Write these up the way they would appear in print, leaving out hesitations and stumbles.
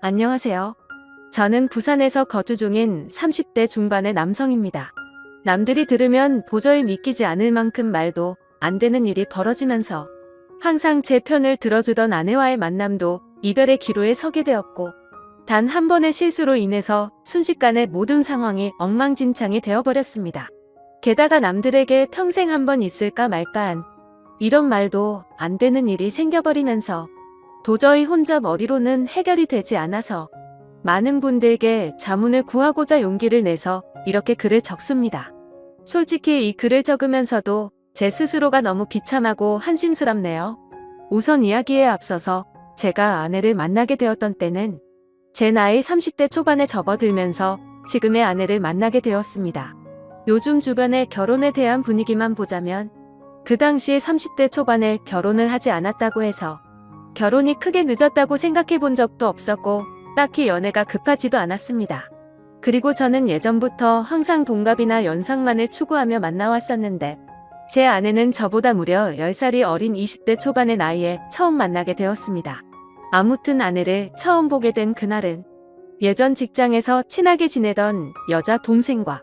안녕하세요. 저는 부산에서 거주 중인 30대 중반의 남성입니다. 남들이 들으면 도저히 믿기지 않을 만큼 말도 안 되는 일이 벌어지면서 항상 제 편을 들어주던 아내와의 만남도 이별의 기로에 서게 되었고, 단 한 번의 실수로 인해서 순식간에 모든 상황이 엉망진창이 되어버렸습니다. 게다가 남들에게 평생 한 번 있을까 말까한 이런 말도 안 되는 일이 생겨버리면서 도저히 혼자 머리로는 해결이 되지 않아서 많은 분들께 자문을 구하고자 용기를 내서 이렇게 글을 적습니다. 솔직히 이 글을 적으면서도 제 스스로가 너무 비참하고 한심스럽네요. 우선 이야기에 앞서서 제가 아내를 만나게 되었던 때는 제 나이 30대 초반에 접어들면서 지금의 아내를 만나게 되었습니다. 요즘 주변의 결혼에 대한 분위기만 보자면 그 당시에 30대 초반에 결혼을 하지 않았다고 해서 결혼이 크게 늦었다고 생각해 본 적도 없었고 딱히 연애가 급하지도 않았습니다. 그리고 저는 예전부터 항상 동갑이나 연상만을 추구하며 만나왔었는데 제 아내는 저보다 무려 10살이 어린 20대 초반의 나이에 처음 만나게 되었습니다. 아무튼 아내를 처음 보게 된 그날은 예전 직장에서 친하게 지내던 여자 동생과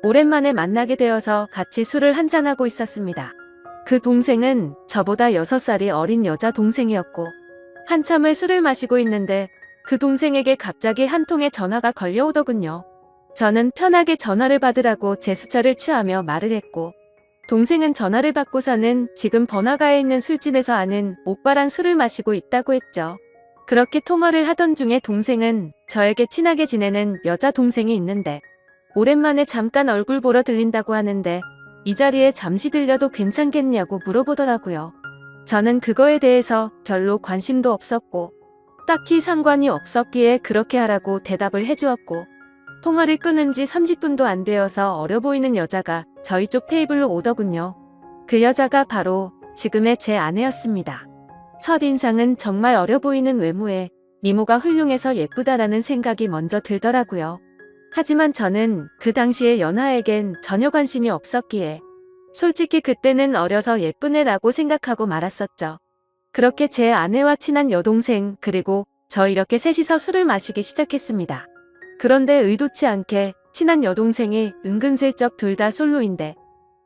오랜만에 만나게 되어서 같이 술을 한잔하고 있었습니다. 그 동생은 저보다 6살이 어린 여자 동생이었고 한참을 술을 마시고 있는데 그 동생에게 갑자기 한 통의 전화가 걸려오더군요. 저는 편하게 전화를 받으라고 제스처를 취하며 말을 했고, 동생은 전화를 받고서는 지금 번화가에 있는 술집에서 아는 오빠랑 술을 마시고 있다고 했죠. 그렇게 통화를 하던 중에 동생은 저에게 친하게 지내는 여자 동생이 있는데 오랜만에 잠깐 얼굴 보러 들린다고 하는데 이 자리에 잠시 들려도 괜찮겠냐고 물어보더라고요. 저는 그거에 대해서 별로 관심도 없었고 딱히 상관이 없었기에 그렇게 하라고 대답을 해주었고, 통화를 끊은 지 30분도 안 되어서 어려 보이는 여자가 저희 쪽 테이블로 오더군요. 그 여자가 바로 지금의 제 아내였습니다. 첫인상은 정말 어려 보이는 외모에 미모가 훌륭해서 예쁘다라는 생각이 먼저 들더라고요. 하지만 저는 그 당시에 연하에겐 전혀 관심이 없었기에 솔직히 그때는 어려서 예쁜 애라고 생각하고 말았었죠. 그렇게 제 아내와 친한 여동생 그리고 저 이렇게 셋이서 술을 마시기 시작했습니다. 그런데 의도치 않게 친한 여동생이 은근슬쩍 둘 다 솔로인데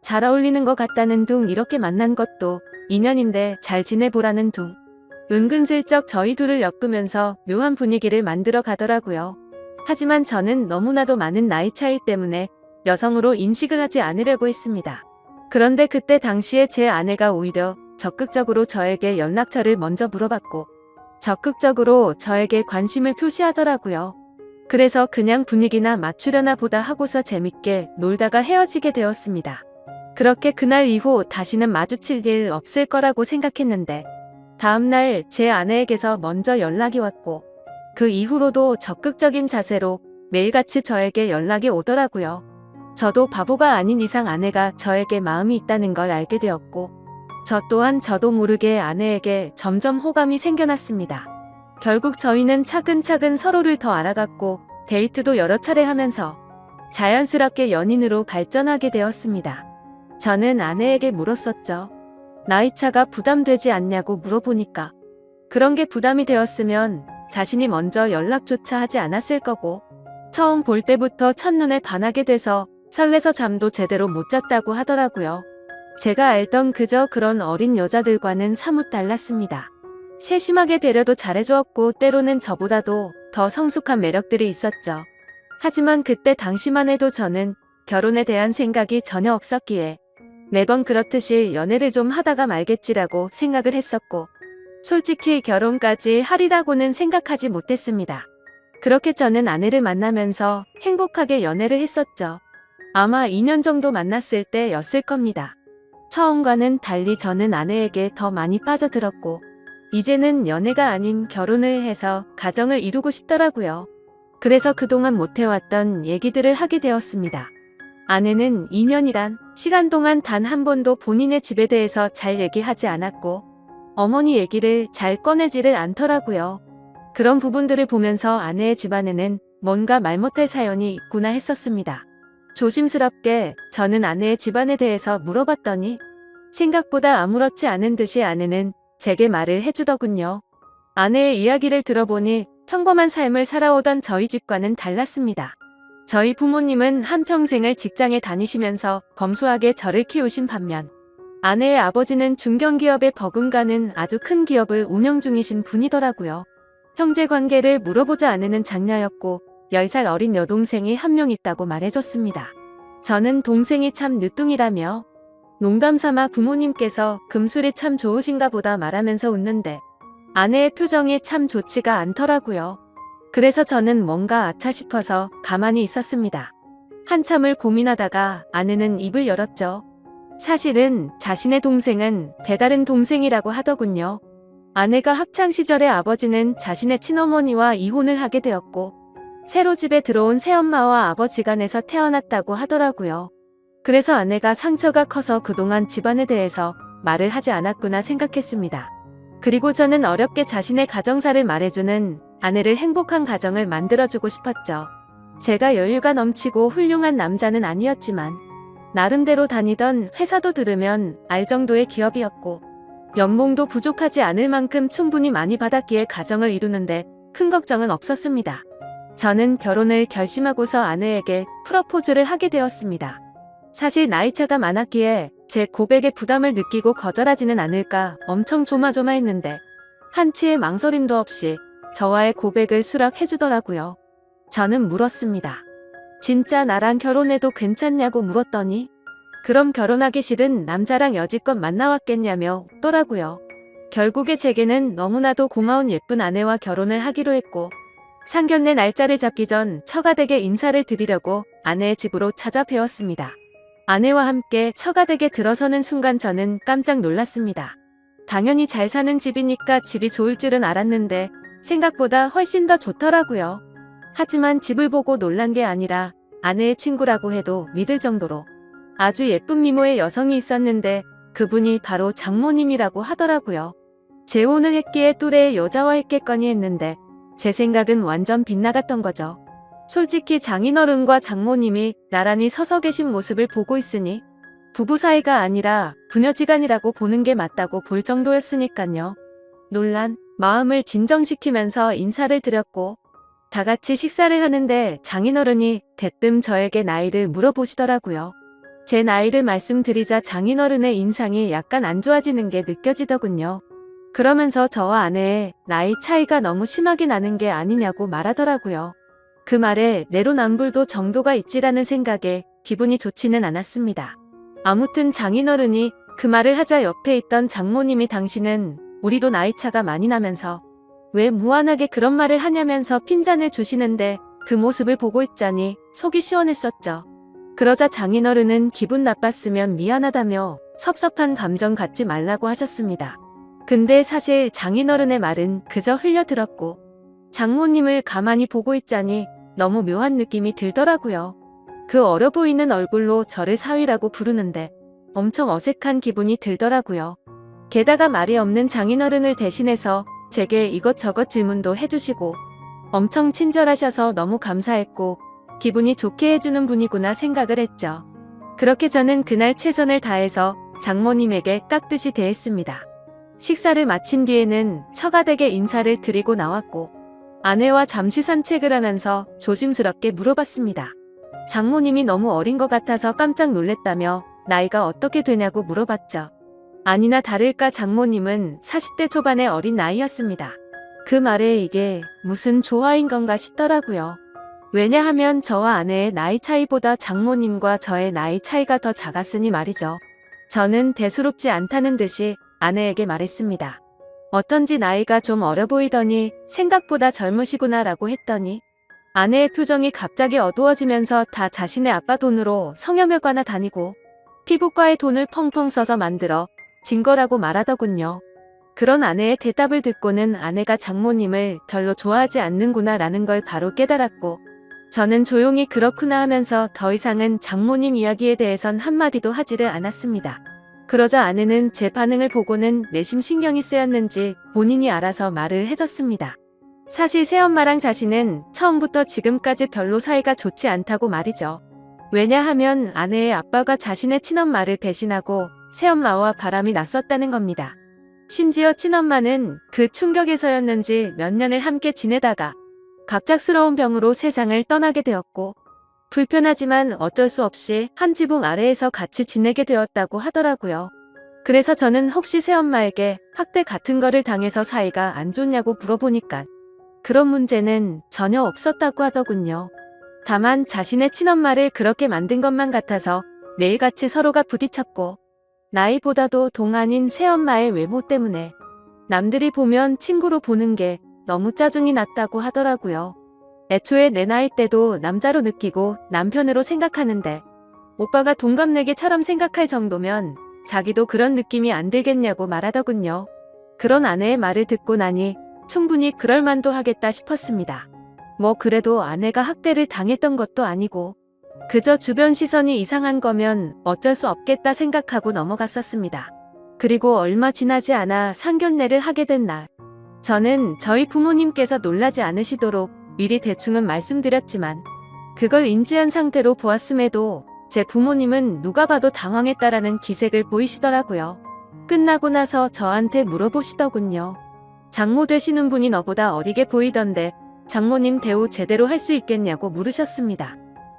잘 어울리는 것 같다는 둥 이렇게 만난 것도 인연인데 잘 지내보라는 둥. 은근슬쩍 저희 둘을 엮으면서 묘한 분위기를 만들어 가더라고요. 하지만 저는 너무나도 많은 나이 차이 때문에 여성으로 인식을 하지 않으려고 했습니다. 그런데 그때 당시에 제 아내가 오히려 적극적으로 저에게 연락처를 먼저 물어봤고 적극적으로 저에게 관심을 표시하더라고요. 그래서 그냥 분위기나 맞추려나 보다 하고서 재밌게 놀다가 헤어지게 되었습니다. 그렇게 그날 이후 다시는 마주칠 일 없을 거라고 생각했는데 다음날 제 아내에게서 먼저 연락이 왔고 그 이후로도 적극적인 자세로 매일같이 저에게 연락이 오더라고요. 저도 바보가 아닌 이상 아내가 저에게 마음이 있다는 걸 알게 되었고 저 또한 저도 모르게 아내에게 점점 호감이 생겨났습니다. 결국 저희는 차근차근 서로를 더 알아갔고 데이트도 여러 차례 하면서 자연스럽게 연인으로 발전하게 되었습니다. 저는 아내에게 물었었죠. 나이차가 부담되지 않냐고 물어보니까 그런 게 부담이 되었으면 자신이 먼저 연락조차 하지 않았을 거고 처음 볼 때부터 첫눈에 반하게 돼서 설레서 잠도 제대로 못 잤다고 하더라고요. 제가 알던 그저 그런 어린 여자들과는 사뭇 달랐습니다. 세심하게 배려도 잘해주었고 때로는 저보다도 더 성숙한 매력들이 있었죠. 하지만 그때 당시만 해도 저는 결혼에 대한 생각이 전혀 없었기에 매번 그렇듯이 연애를 좀 하다가 말겠지라고 생각을 했었고 솔직히 결혼까지 하리라고는 생각하지 못했습니다. 그렇게 저는 아내를 만나면서 행복하게 연애를 했었죠. 아마 2년 정도 만났을 때였을 겁니다. 처음과는 달리 저는 아내에게 더 많이 빠져들었고 이제는 연애가 아닌 결혼을 해서 가정을 이루고 싶더라고요. 그래서 그동안 못해왔던 얘기들을 하게 되었습니다. 아내는 2년이란 시간 동안 단 한 번도 본인의 집에 대해서 잘 얘기하지 않았고 어머니 얘기를 잘 꺼내지를 않더라고요. 그런 부분들을 보면서 아내의 집안에는 뭔가 말 못할 사연이 있구나 했었습니다. 조심스럽게 저는 아내의 집안에 대해서 물어봤더니 생각보다 아무렇지 않은 듯이 아내는 제게 말을 해주더군요. 아내의 이야기를 들어보니 평범한 삶을 살아오던 저희 집과는 달랐습니다. 저희 부모님은 한평생을 직장에 다니시면서 검소하게 저를 키우신 반면 아내의 아버지는 중견기업에 버금가는 아주 큰 기업을 운영 중이신 분이더라고요. 형제 관계를 물어보자 아내는 장녀였고 10살 어린 여동생이 한 명 있다고 말해줬습니다. 저는 동생이 참 늦둥이라며 농담삼아 부모님께서 금술이 참 좋으신가 보다 말하면서 웃는데 아내의 표정이 참 좋지가 않더라고요. 그래서 저는 뭔가 아차 싶어서 가만히 있었습니다. 한참을 고민하다가 아내는 입을 열었죠. 사실은 자신의 동생은 배다른 동생이라고 하더군요. 아내가 학창시절에 아버지는 자신의 친어머니와 이혼을 하게 되었고 새로 집에 들어온 새엄마와 아버지간에서 태어났다고 하더라고요. 그래서 아내가 상처가 커서 그동안 집안에 대해서 말을 하지 않았구나 생각했습니다. 그리고 저는 어렵게 자신의 가정사를 말해주는 아내를 행복한 가정을 만들어주고 싶었죠. 제가 여유가 넘치고 훌륭한 남자는 아니었지만 나름대로 다니던 회사도 들으면 알 정도의 기업이었고 연봉도 부족하지 않을 만큼 충분히 많이 받았기에 가정을 이루는데 큰 걱정은 없었습니다. 저는 결혼을 결심하고서 아내에게 프러포즈를 하게 되었습니다. 사실 나이차가 많았기에 제 고백에 부담을 느끼고 거절하지는 않을까 엄청 조마조마했는데 한치의 망설임도 없이 저와의 고백을 수락해주더라고요. 저는 물었습니다. 진짜 나랑 결혼해도 괜찮냐고 물었더니 그럼 결혼하기 싫은 남자랑 여지껏 만나왔겠냐며 웃더라고요. 결국에 제게는 너무나도 고마운 예쁜 아내와 결혼을 하기로 했고 상견례 날짜를 잡기 전 처가댁에 인사를 드리려고 아내의 집으로 찾아뵈었습니다. 아내와 함께 처가댁에 들어서는 순간 저는 깜짝 놀랐습니다. 당연히 잘 사는 집이니까 집이 좋을 줄은 알았는데 생각보다 훨씬 더 좋더라고요. 하지만 집을 보고 놀란 게 아니라 아내의 친구라고 해도 믿을 정도로 아주 예쁜 미모의 여성이 있었는데 그분이 바로 장모님이라고 하더라고요. 재혼을 했기에 또래의 여자와 했겠거니 했는데 제 생각은 완전 빗나갔던 거죠. 솔직히 장인어른과 장모님이 나란히 서서 계신 모습을 보고 있으니 부부 사이가 아니라 부녀지간이라고 보는 게 맞다고 볼 정도였으니깐요. 놀란 마음을 진정시키면서 인사를 드렸고 다 같이 식사를 하는데 장인어른이 대뜸 저에게 나이를 물어보시더라고요. 제 나이를 말씀드리자 장인어른의 인상이 약간 안 좋아지는 게 느껴지더군요. 그러면서 저와 아내의 나이 차이가 너무 심하게 나는 게 아니냐고 말하더라고요. 그 말에 내로남불도 정도가 있지라는 생각에 기분이 좋지는 않았습니다. 아무튼 장인어른이 그 말을 하자 옆에 있던 장모님이 당신은 우리도 나이 차가 많이 나면서 왜 무한하게 그런 말을 하냐면서 핀잔을 주시는데 그 모습을 보고 있자니 속이 시원했었죠. 그러자 장인어른은 기분 나빴으면 미안하다며 섭섭한 감정 갖지 말라고 하셨습니다. 근데 사실 장인어른의 말은 그저 흘려들었고 장모님을 가만히 보고 있자니 너무 묘한 느낌이 들더라고요. 그 어려 보이는 얼굴로 저를 사위라고 부르는데 엄청 어색한 기분이 들더라고요. 게다가 말이 없는 장인어른을 대신해서 제게 이것저것 질문도 해주시고 엄청 친절하셔서 너무 감사했고 기분이 좋게 해주는 분이구나 생각을 했죠. 그렇게 저는 그날 최선을 다해서 장모님에게 깍듯이 대했습니다. 식사를 마친 뒤에는 처가댁에 인사를 드리고 나왔고 아내와 잠시 산책을 하면서 조심스럽게 물어봤습니다. 장모님이 너무 어린 것 같아서 깜짝 놀랬다며 나이가 어떻게 되냐고 물어봤죠. 아니나 다를까 장모님은 40대 초반의 어린 나이였습니다. 그 말에 이게 무슨 조화인 건가 싶더라고요. 왜냐하면 저와 아내의 나이 차이보다 장모님과 저의 나이 차이가 더 작았으니 말이죠. 저는 대수롭지 않다는 듯이 아내에게 말했습니다. 어떤지 나이가 좀 어려 보이더니 생각보다 젊으시구나 라고 했더니 아내의 표정이 갑자기 어두워지면서 다 자신의 아빠 돈으로 성형외과나 다니고 피부과에 돈을 펑펑 써서 만들어 진 거라고 말하더군요. 그런 아내의 대답을 듣고는 아내가 장모님을 별로 좋아하지 않는구나 라는 걸 바로 깨달았고 저는 조용히 그렇구나 하면서 더 이상은 장모님 이야기에 대해선 한마디도 하지를 않았습니다. 그러자 아내는 제 반응을 보고는 내심 신경이 쓰였는지 본인이 알아서 말을 해줬습니다. 사실 새엄마랑 자신은 처음부터 지금까지 별로 사이가 좋지 않다고 말이죠. 왜냐하면 아내의 아빠가 자신의 친엄마를 배신하고 새엄마와 바람이 났었다는 겁니다. 심지어 친엄마는 그 충격에서였는지 몇 년을 함께 지내다가 갑작스러운 병으로 세상을 떠나게 되었고 불편하지만 어쩔 수 없이 한 지붕 아래에서 같이 지내게 되었다고 하더라고요. 그래서 저는 혹시 새엄마에게 학대 같은 거를 당해서 사이가 안 좋냐고 물어보니까 그런 문제는 전혀 없었다고 하더군요. 다만 자신의 친엄마를 그렇게 만든 것만 같아서 매일같이 서로가 부딪혔고 나이보다도 동안인 새엄마의 외모 때문에 남들이 보면 친구로 보는 게 너무 짜증이 났다고 하더라고요. 애초에 내 나이 때도 남자로 느끼고 남편으로 생각하는데 오빠가 동갑내기처럼 생각할 정도면 자기도 그런 느낌이 안 들겠냐고 말하더군요. 그런 아내의 말을 듣고 나니 충분히 그럴만도 하겠다 싶었습니다. 뭐 그래도 아내가 학대를 당했던 것도 아니고 그저 주변 시선이 이상한 거면 어쩔 수 없겠다 생각하고 넘어갔었습니다. 그리고 얼마 지나지 않아 상견례를 하게 된 날, 저는 저희 부모님께서 놀라지 않으시도록 미리 대충은 말씀드렸지만 그걸 인지한 상태로 보았음에도 제 부모님은 누가 봐도 당황했다라는 기색을 보이시더라고요. 끝나고 나서 저한테 물어보시더군요. 장모 되시는 분이 너보다 어리게 보이던데 장모님 대우 제대로 할 수 있겠냐고 물으셨습니다.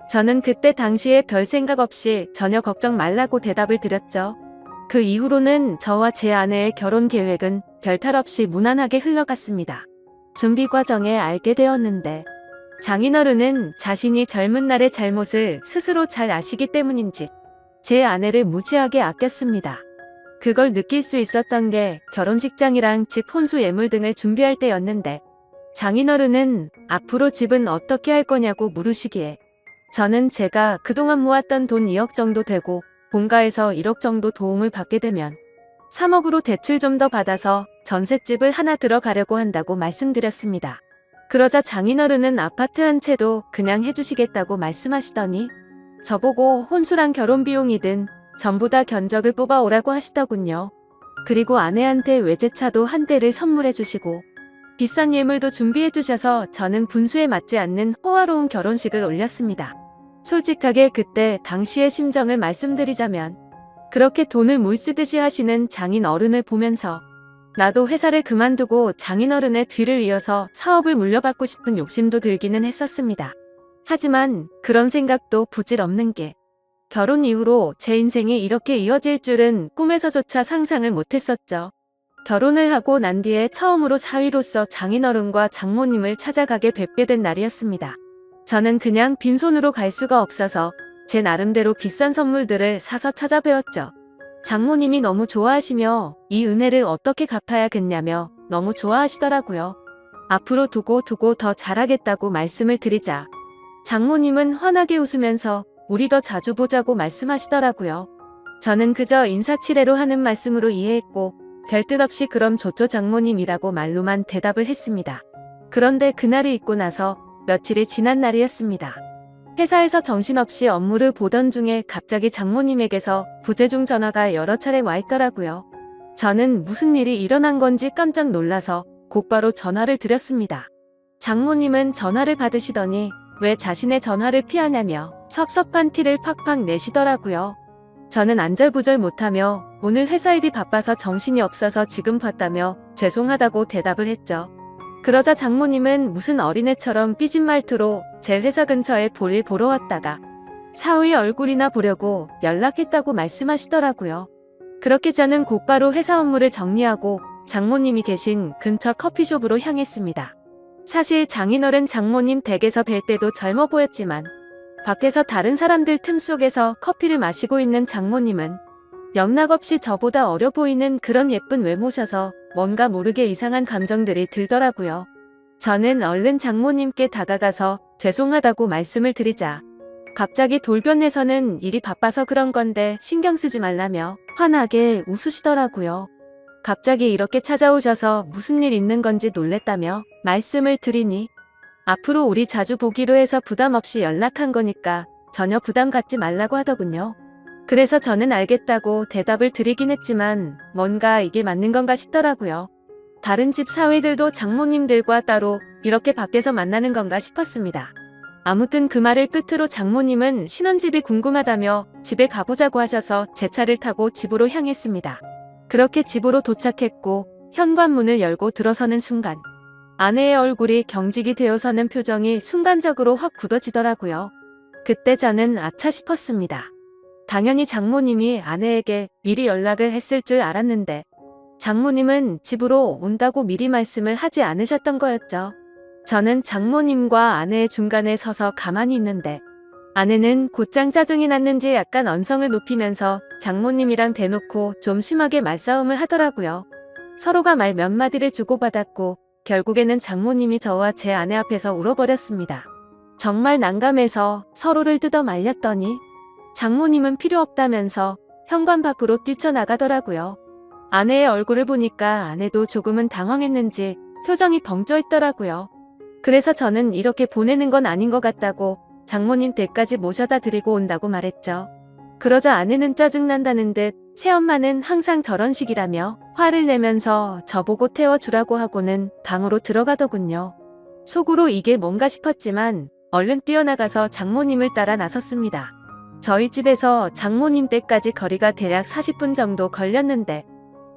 저는 그때 당시에 별 생각 없이 전혀 걱정 말라고 대답을 드렸죠. 그 이후로는 저와 제 아내의 결혼 계획은 별탈 없이 무난하게 흘러갔습니다. 준비 과정에 알게 되었는데 장인어른은 자신이 젊은 날의 잘못을 스스로 잘 아시기 때문인지 제 아내를 무지하게 아꼈습니다. 그걸 느낄 수 있었던 게 결혼식장이랑 집 혼수 예물 등을 준비할 때였는데 장인어른은 앞으로 집은 어떻게 할 거냐고 물으시기에 저는 제가 그동안 모았던 돈 2억 정도 되고 본가에서 1억 정도 도움을 받게 되면 3억으로 대출 좀 더 받아서 전셋집을 하나 들어가려고 한다고 말씀드렸습니다. 그러자 장인어른은 아파트 한 채도 그냥 해주시겠다고 말씀하시더니 저보고 혼수랑 결혼 비용이든 전부 다 견적을 뽑아오라고 하시더군요. 그리고 아내한테 외제차도 한 대를 선물해 주시고 비싼 예물도 준비해 주셔서 저는 분수에 맞지 않는 호화로운 결혼식을 올렸습니다. 솔직하게 그때 당시의 심정을 말씀드리자면 그렇게 돈을 물 쓰듯이 하시는 장인 어른을 보면서 나도 회사를 그만두고 장인어른의 뒤를 이어서 사업을 물려받고 싶은 욕심도 들기는 했었습니다. 하지만 그런 생각도 부질없는 게 결혼 이후로 제 인생이 이렇게 이어질 줄은 꿈에서조차 상상을 못했었죠. 결혼을 하고 난 뒤에 처음으로 사위로서 장인어른과 장모님을 찾아가게 뵙게 된 날이었습니다. 저는 그냥 빈손으로 갈 수가 없어서 제 나름대로 비싼 선물들을 사서 찾아뵈었죠. 장모님이 너무 좋아하시며 이 은혜를 어떻게 갚아야겠냐며 너무 좋아하시더라고요. 앞으로 두고 더 잘하겠다고 말씀을 드리자 장모님은 환하게 웃으면서 우리 더 자주 보자고 말씀하시더라고요. 저는 그저 인사치레로 하는 말씀으로 이해했고 별 뜻 없이 그럼 좋죠 장모님이라고 말로만 대답을 했습니다. 그런데 그날이 있고 나서 며칠이 지난 날이었습니다. 회사에서 정신없이 업무를 보던 중에 갑자기 장모님에게서 부재중 전화가 여러 차례 와 있더라고요. 저는 무슨 일이 일어난 건지 깜짝 놀라서 곧바로 전화를 드렸습니다. 장모님은 전화를 받으시더니 왜 자신의 전화를 피하냐며 섭섭한 티를 팍팍 내시더라고요. 저는 안절부절 못하며 오늘 회사 일이 바빠서 정신이 없어서 지금 봤다며 죄송하다고 대답을 했죠. 그러자 장모님은 무슨 어린애처럼 삐진 말투로 제 회사 근처에 볼일 보러 왔다가 사위 얼굴이나 보려고 연락했다고 말씀하시더라고요. 그렇게 저는 곧바로 회사 업무를 정리하고 장모님이 계신 근처 커피숍으로 향했습니다. 사실 장인어른 장모님 댁에서 뵐 때도 젊어 보였지만 밖에서 다른 사람들 틈 속에서 커피를 마시고 있는 장모님은 영락없이 저보다 어려 보이는 그런 예쁜 외모셔서 뭔가 모르게 이상한 감정들이 들더라고요. 저는 얼른 장모님께 다가가서 죄송하다고 말씀을 드리자 갑자기 돌변해서는 일이 바빠서 그런 건데 신경 쓰지 말라며 환하게 웃으시더라고요. 갑자기 이렇게 찾아오셔서 무슨 일 있는 건지 놀랬다며 말씀을 드리니 앞으로 우리 자주 보기로 해서 부담 없이 연락한 거니까 전혀 부담 갖지 말라고 하더군요. 그래서 저는 알겠다고 대답을 드리긴 했지만 뭔가 이게 맞는 건가 싶더라고요. 다른 집 사위들도 장모님들과 따로 이렇게 밖에서 만나는 건가 싶었습니다. 아무튼 그 말을 끝으로 장모님은 신혼집이 궁금하다며 집에 가보자고 하셔서 제 차를 타고 집으로 향했습니다. 그렇게 집으로 도착했고 현관문을 열고 들어서는 순간 아내의 얼굴이 경직이 되어서는 표정이 순간적으로 확 굳어지더라고요. 그때 저는 아차 싶었습니다. 당연히 장모님이 아내에게 미리 연락을 했을 줄 알았는데 장모님은 집으로 온다고 미리 말씀을 하지 않으셨던 거였죠. 저는 장모님과 아내의 중간에 서서 가만히 있는데 아내는 곧장 짜증이 났는지 약간 언성을 높이면서 장모님이랑 대놓고 좀 심하게 말싸움을 하더라고요. 서로가 말 몇 마디를 주고받았고 결국에는 장모님이 저와 제 아내 앞에서 울어버렸습니다. 정말 난감해서 서로를 뜯어 말렸더니 장모님은 필요 없다면서 현관 밖으로 뛰쳐나가더라고요. 아내의 얼굴을 보니까 아내도 조금은 당황했는지 표정이 벙쪄 있더라고요. 그래서 저는 이렇게 보내는 건 아닌 것 같다고 장모님 댁까지 모셔다 드리고 온다고 말했죠. 그러자 아내는 짜증난다는 듯 새엄마는 항상 저런 식이라며 화를 내면서 저보고 태워주라고 하고는 방으로 들어가더군요. 속으로 이게 뭔가 싶었지만 얼른 뛰어나가서 장모님을 따라 나섰습니다. 저희 집에서 장모님 댁까지 거리가 대략 40분 정도 걸렸는데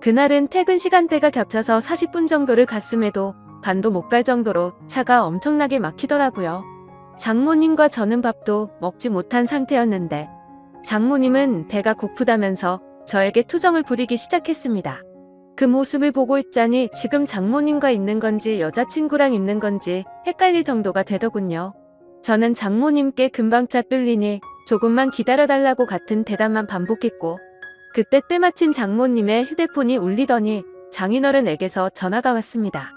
그날은 퇴근 시간대가 겹쳐서 40분 정도를 갔음에도 반도 못 갈 정도로 차가 엄청나게 막히더라고요. 장모님과 저는 밥도 먹지 못한 상태였는데 장모님은 배가 고프다면서 저에게 투정을 부리기 시작했습니다. 그 모습을 보고 있자니 지금 장모님과 있는 건지 여자친구랑 있는 건지 헷갈릴 정도가 되더군요. 저는 장모님께 금방 차 뚫리니 조금만 기다려달라고 같은 대답만 반복했고 그때 때마침 장모님의 휴대폰이 울리더니 장인어른에게서 전화가 왔습니다.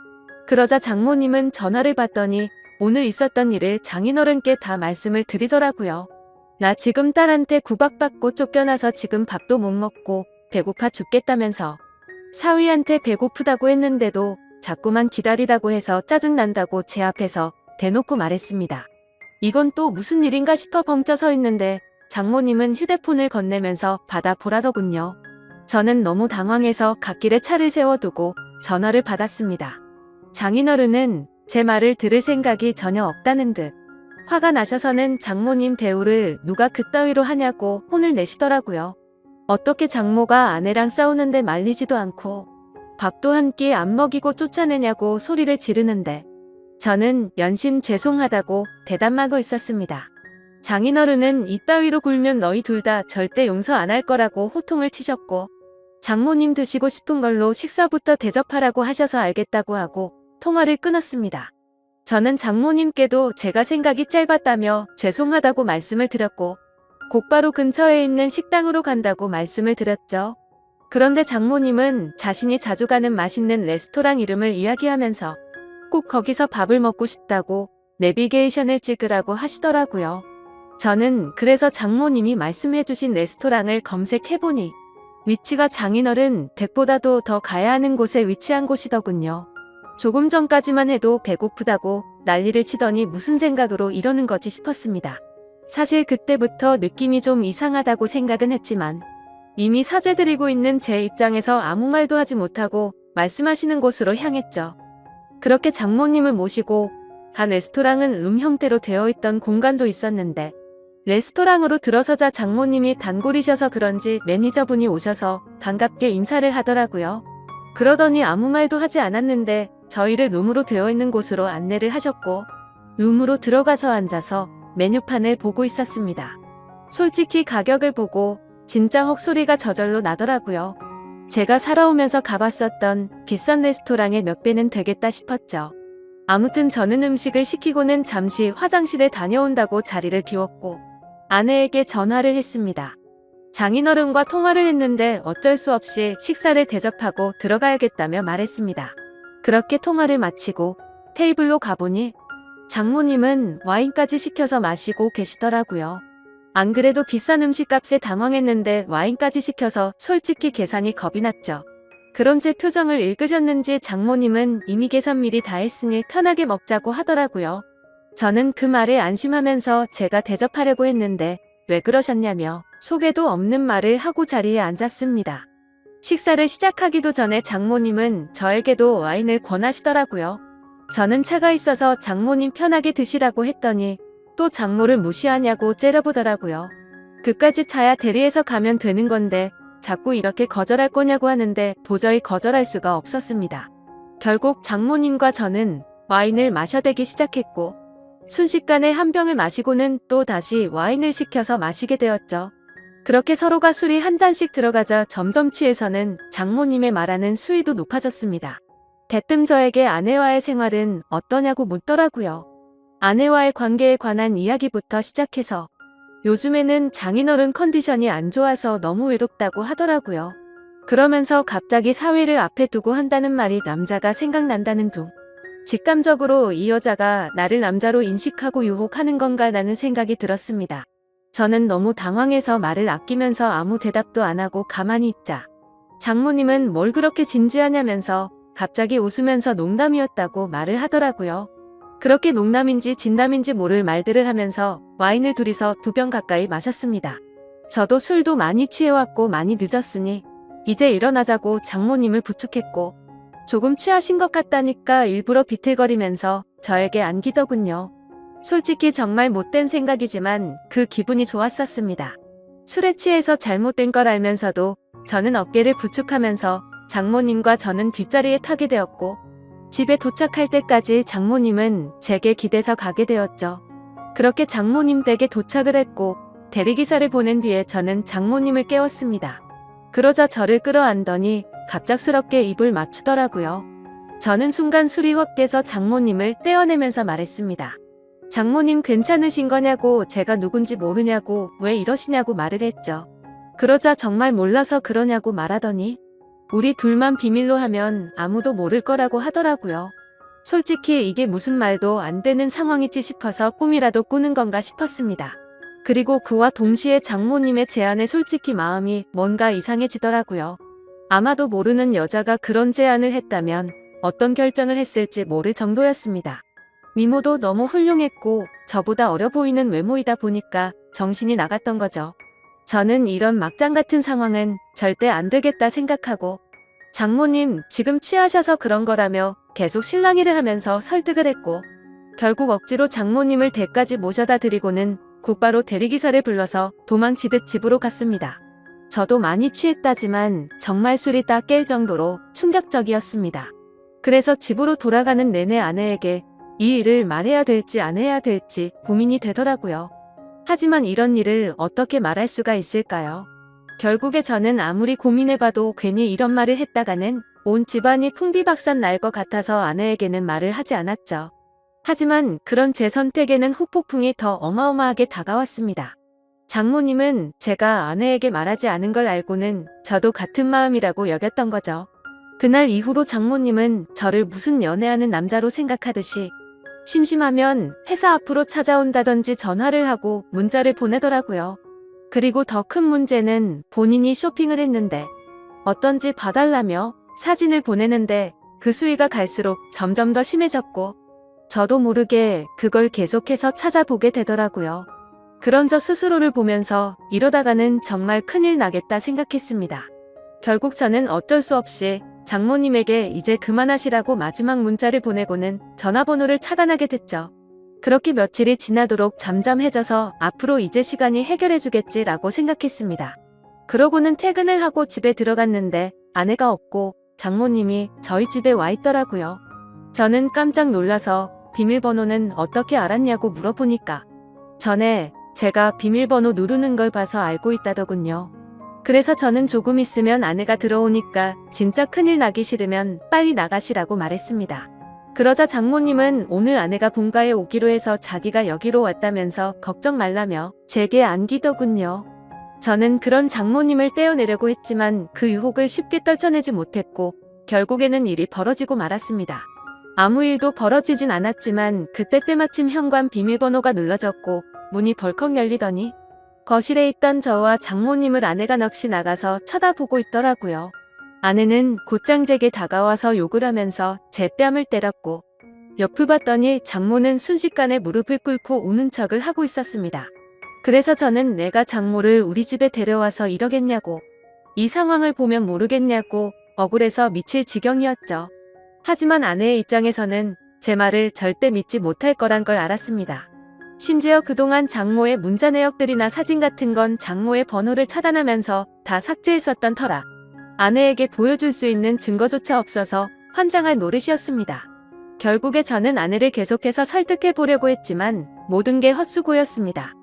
그러자 장모님은 전화를 받더니 오늘 있었던 일을 장인어른께 다 말씀을 드리더라고요. 나 지금 딸한테 구박받고 쫓겨나서 지금 밥도 못 먹고 배고파 죽겠다면서 사위한테 배고프다고 했는데도 자꾸만 기다리라고 해서 짜증난다고 제 앞에서 대놓고 말했습니다. 이건 또 무슨 일인가 싶어 벙쪄 서 있는데 장모님은 휴대폰을 건네면서 받아보라더군요. 저는 너무 당황해서 갓길에 차를 세워두고 전화를 받았습니다. 장인어른은 제 말을 들을 생각이 전혀 없다는 듯 화가 나셔서는 장모님 대우를 누가 그따위로 하냐고 혼을 내시더라고요. 어떻게 장모가 아내랑 싸우는데 말리지도 않고 밥도 한 끼 안 먹이고 쫓아내냐고 소리를 지르는데 저는 연신 죄송하다고 대답하고 있었습니다. 장인어른은 이따위로 굴면 너희 둘 다 절대 용서 안 할 거라고 호통을 치셨고 장모님 드시고 싶은 걸로 식사부터 대접하라고 하셔서 알겠다고 하고 통화를 끊었습니다. 저는 장모님께도 제가 생각이 짧았다며 죄송하다고 말씀을 드렸고 곧바로 근처에 있는 식당으로 간다고 말씀을 드렸죠. 그런데 장모님은 자신이 자주 가는 맛있는 레스토랑 이름을 이야기하면서 꼭 거기서 밥을 먹고 싶다고 내비게이션을 찍으라고 하시더라고요. 저는 그래서 장모님이 말씀해주신 레스토랑을 검색해보니 위치가 장인어른 댁보다도 더 가야 하는 곳에 위치한 곳이더군요. 조금 전까지만 해도 배고프다고 난리를 치더니 무슨 생각으로 이러는 거지 싶었습니다. 사실 그때부터 느낌이 좀 이상하다고 생각은 했지만 이미 사죄드리고 있는 제 입장에서 아무 말도 하지 못하고 말씀하시는 곳으로 향했죠. 그렇게 장모님을 모시고 간 레스토랑은 룸 형태로 되어 있던 공간도 있었는데 레스토랑으로 들어서자 장모님이 단골이셔서 그런지 매니저분이 오셔서 반갑게 인사를 하더라고요. 그러더니 아무 말도 하지 않았는데 저희를 룸으로 되어 있는 곳으로 안내를 하셨고 룸으로 들어가서 앉아서 메뉴판을 보고 있었습니다. 솔직히 가격을 보고 진짜 헉소리가 저절로 나더라고요. 제가 살아오면서 가봤었던 비싼 레스토랑의 몇 배는 되겠다 싶었죠. 아무튼 저는 음식을 시키고는 잠시 화장실에 다녀온다고 자리를 비웠고 아내에게 전화를 했습니다. 장인어른과 통화를 했는데 어쩔 수 없이 식사를 대접하고 들어가야겠다며 말했습니다. 그렇게 통화를 마치고 테이블로 가보니 장모님은 와인까지 시켜서 마시고 계시더라고요. 안 그래도 비싼 음식값에 당황했는데 와인까지 시켜서 솔직히 계산이 겁이 났죠. 그런 제 표정을 읽으셨는지 장모님은 이미 계산 미리 다 했으니 편하게 먹자고 하더라고요. 저는 그 말에 안심하면서 제가 대접하려고 했는데 왜 그러셨냐며 속에도 없는 말을 하고 자리에 앉았습니다. 식사를 시작하기도 전에 장모님은 저에게도 와인을 권하시더라고요. 저는 차가 있어서 장모님 편하게 드시라고 했더니 또 장모를 무시하냐고 째려보더라고요. 그까짓 차야 대리해서 가면 되는 건데 자꾸 이렇게 거절할 거냐고 하는데 도저히 거절할 수가 없었습니다. 결국 장모님과 저는 와인을 마셔대기 시작했고 순식간에 한 병을 마시고는 또 다시 와인을 시켜서 마시게 되었죠. 그렇게 서로가 술이 한 잔씩 들어가자 점점 취해서는 장모님의 말하는 수위도 높아졌습니다. 대뜸 저에게 아내와의 생활은 어떠냐고 묻더라고요. 아내와의 관계에 관한 이야기부터 시작해서 요즘에는 장인어른 컨디션이 안 좋아서 너무 외롭다고 하더라고요. 그러면서 갑자기 사위를 앞에 두고 한다는 말이 남자가 생각난다는 둥. 직감적으로 이 여자가 나를 남자로 인식하고 유혹하는 건가라는 생각이 들었습니다. 저는 너무 당황해서 말을 아끼면서 아무 대답도 안 하고 가만히 있자 장모님은 뭘 그렇게 진지하냐면서 갑자기 웃으면서 농담이었다고 말을 하더라고요. 그렇게 농담인지 진담인지 모를 말들을 하면서 와인을 둘이서 2병 가까이 마셨습니다. 저도 술도 많이 취해왔고 많이 늦었으니 이제 일어나자고 장모님을 부축했고 조금 취하신 것 같다니까 일부러 비틀거리면서 저에게 안기더군요. 솔직히 정말 못된 생각이지만 그 기분이 좋았었습니다. 술에 취해서 잘못된 걸 알면서도 저는 어깨를 부축하면서 장모님과 저는 뒷자리에 타게 되었고 집에 도착할 때까지 장모님은 제게 기대서 가게 되었죠. 그렇게 장모님 댁에 도착을 했고 대리기사를 보낸 뒤에 저는 장모님을 깨웠습니다. 그러자 저를 끌어안더니 갑작스럽게 입을 맞추더라고요. 저는 순간 술이 확 깨서 장모님을 떼어내면서 말했습니다. 장모님 괜찮으신 거냐고, 제가 누군지 모르냐고, 왜 이러시냐고 말을 했죠. 그러자 정말 몰라서 그러냐고 말하더니 우리 둘만 비밀로 하면 아무도 모를 거라고 하더라고요. 솔직히 이게 무슨 말도 안 되는 상황이지 싶어서 꿈이라도 꾸는 건가 싶었습니다. 그리고 그와 동시에 장모님의 제안에 솔직히 마음이 뭔가 이상해지더라고요. 아마도 모르는 여자가 그런 제안을 했다면 어떤 결정을 했을지 모를 정도였습니다. 미모도 너무 훌륭했고 저보다 어려 보이는 외모이다 보니까 정신이 나갔던 거죠. 저는 이런 막장 같은 상황은 절대 안 되겠다 생각하고 장모님 지금 취하셔서 그런 거라며 계속 실랑이를 하면서 설득을 했고 결국 억지로 장모님을 댁까지 모셔다 드리고는 곧바로 대리기사를 불러서 도망치듯 집으로 갔습니다. 저도 많이 취했다지만 정말 술이 다 깰 정도로 충격적이었습니다. 그래서 집으로 돌아가는 내내 아내에게 이 일을 말해야 될지 안 해야 될지 고민이 되더라고요. 하지만 이런 일을 어떻게 말할 수가 있을까요? 결국에 저는 아무리 고민해봐도 괜히 이런 말을 했다가는 온 집안이 풍비박산 날 것 같아서 아내에게는 말을 하지 않았죠. 하지만 그런 제 선택에는 후폭풍이 더 어마어마하게 다가왔습니다. 장모님은 제가 아내에게 말하지 않은 걸 알고는 저도 같은 마음이라고 여겼던 거죠. 그날 이후로 장모님은 저를 무슨 연애하는 남자로 생각하듯이 심심하면 회사 앞으로 찾아온다든지 전화를 하고 문자를 보내더라고요. 그리고 더 큰 문제는 본인이 쇼핑을 했는데 어떤지 봐달라며 사진을 보내는데 그 수위가 갈수록 점점 더 심해졌고 저도 모르게 그걸 계속해서 찾아보게 되더라고요. 그런 저 스스로를 보면서 이러다가는 정말 큰일 나겠다 생각했습니다. 결국 저는 어쩔 수 없이 장모님에게 이제 그만하시라고 마지막 문자를 보내고는 전화번호를 차단하게 됐죠. 그렇게 며칠이 지나도록 잠잠해져서 앞으로 이제 시간이 해결해주겠지라고 생각했습니다. 그러고는 퇴근을 하고 집에 들어갔는데 아내가 없고 장모님이 저희 집에 와 있더라고요. 저는 깜짝 놀라서 비밀번호는 어떻게 알았냐고 물어보니까 전에 제가 비밀번호 누르는 걸 봐서 알고 있다더군요. 그래서 저는 조금 있으면 아내가 들어오니까 진짜 큰일 나기 싫으면 빨리 나가시라고 말했습니다. 그러자 장모님은 오늘 아내가 본가에 오기로 해서 자기가 여기로 왔다면서 걱정 말라며 제게 안기더군요. 저는 그런 장모님을 떼어내려고 했지만 그 유혹을 쉽게 떨쳐내지 못했고 결국에는 일이 벌어지고 말았습니다. 아무 일도 벌어지진 않았지만 그때 때마침 현관 비밀번호가 눌러졌고 문이 벌컥 열리더니 거실에 있던 저와 장모님을 아내가 넋이 나가서 쳐다보고 있더라고요. 아내는 곧장 제게 다가와서 욕을 하면서 제 뺨을 때렸고 옆을 봤더니 장모는 순식간에 무릎을 꿇고 우는 척을 하고 있었습니다. 그래서 저는 내가 장모를 우리 집에 데려와서 이러겠냐고 이 상황을 보면 모르겠냐고 억울해서 미칠 지경이었죠. 하지만 아내의 입장에서는 제 말을 절대 믿지 못할 거란 걸 알았습니다. 심지어 그동안 장모의 문자 내역들이나 사진 같은 건 장모의 번호를 차단하면서 다 삭제했었던 터라 아내에게 보여줄 수 있는 증거조차 없어서 환장할 노릇이었습니다. 결국에 저는 아내를 계속해서 설득해 보려고 했지만 모든 게 헛수고였습니다.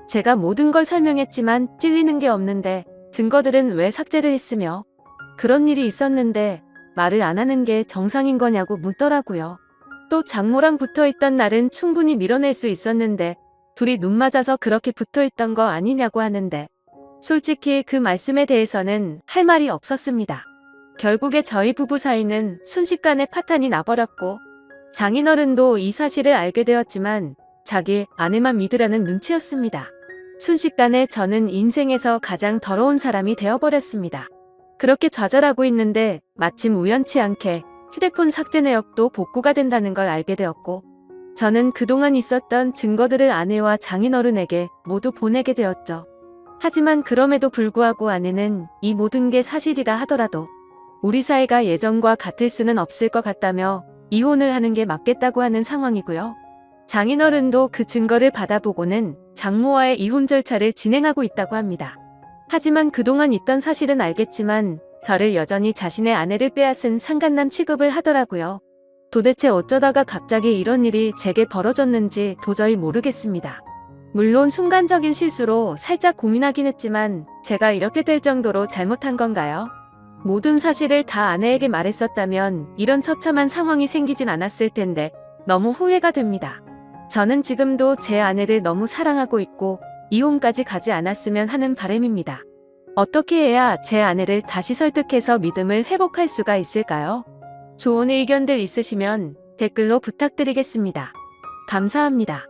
제가 모든 걸 설명했지만 찔리는 게 없는데 증거들은 왜 삭제를 했으며 그런 일이 있었는데 말을 안 하는 게 정상인 거냐고 묻더라고요. 또 장모랑 붙어 있던 날은 충분히 밀어낼 수 있었는데 둘이 눈 맞아서 그렇게 붙어 있던 거 아니냐고 하는데 솔직히 그 말씀에 대해서는 할 말이 없었습니다. 결국에 저희 부부 사이는 순식간에 파탄이 나버렸고 장인어른도 이 사실을 알게 되었지만 자기 아내만 믿으라는 눈치였습니다. 순식간에 저는 인생에서 가장 더러운 사람이 되어버렸습니다. 그렇게 좌절하고 있는데 마침 우연치 않게 휴대폰 삭제 내역도 복구가 된다는 걸 알게 되었고 저는 그동안 있었던 증거들을 아내와 장인어른에게 모두 보내게 되었죠. 하지만 그럼에도 불구하고 아내는 이 모든 게 사실이라 하더라도 우리 사이가 예전과 같을 수는 없을 것 같다며 이혼을 하는 게 맞겠다고 하는 상황이고요. 장인어른도 그 증거를 받아보고는 장모와의 이혼 절차를 진행하고 있다고 합니다. 하지만 그동안 있던 사실은 알겠지만 저를 여전히 자신의 아내를 빼앗은 상간남 취급을 하더라고요. 도대체 어쩌다가 갑자기 이런 일이 제게 벌어졌는지 도저히 모르겠습니다. 물론 순간적인 실수로 살짝 고민하긴 했지만 제가 이렇게 될 정도로 잘못한 건가요? 모든 사실을 다 아내에게 말했었다면 이런 처참한 상황이 생기진 않았을 텐데 너무 후회가 됩니다. 저는 지금도 제 아내를 너무 사랑하고 있고 이혼까지 가지 않았으면 하는 바람입니다. 어떻게 해야 제 아내를 다시 설득해서 믿음을 회복할 수가 있을까요? 좋은 의견들 있으시면 댓글로 부탁드리겠습니다. 감사합니다.